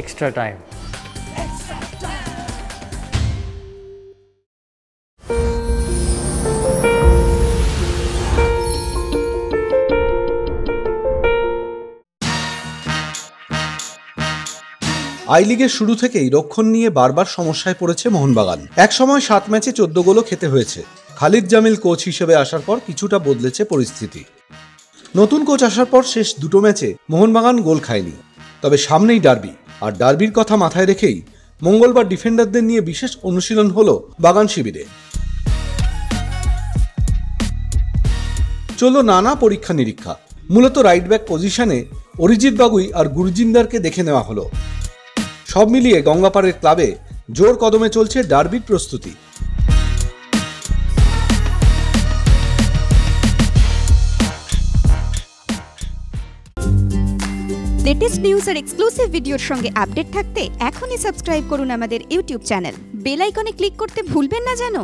extra time. I লিগের শুরু থেকেই রক্ষণ নিয়ে বারবার সমস্যায় পড়েছে মোহনবাগান। একসময় 7 ম্যাচে 14 গোলও খেতে হয়েছে। খালিদ জামিল কোচ হিসেবে আসার পর কিছুটা বদলেছে পরিস্থিতি। নতুন কোচ আসার পর শেষ 2 ম্যাচে মোহনবাগান গোল খায়নি। তবে সামনেই ডার্বি, আর ডার্বির কথা মাথায় রেখেই মঙ্গলবার ডিফেন্ডারদের নিয়ে বিশেষ অনুশীলন হলো বাগান শিবিরে। চলো নানা পরীক্ষা নিরীক্ষা। মূলত রাইট ব্যাক পজিশনে অরিজিৎ বাগুই আর গুরজিন্দারকে দেখে নেওয়া হলো। সব মিলিয়ে গঙ্গাপাড়ের ক্লাবে জোর কদমে চলছে ডার্বির প্রস্তুতি। লেটেস্ট নিউজ আর এক্সক্লুসিভ ভিডিওর সঙ্গে আপডেট থাকতে এখনই সাবস্ক্রাইব করুন আমাদের ইউটিউব চ্যানেল। বেল আইকনে ক্লিক করতে ভুলবেন না যেন।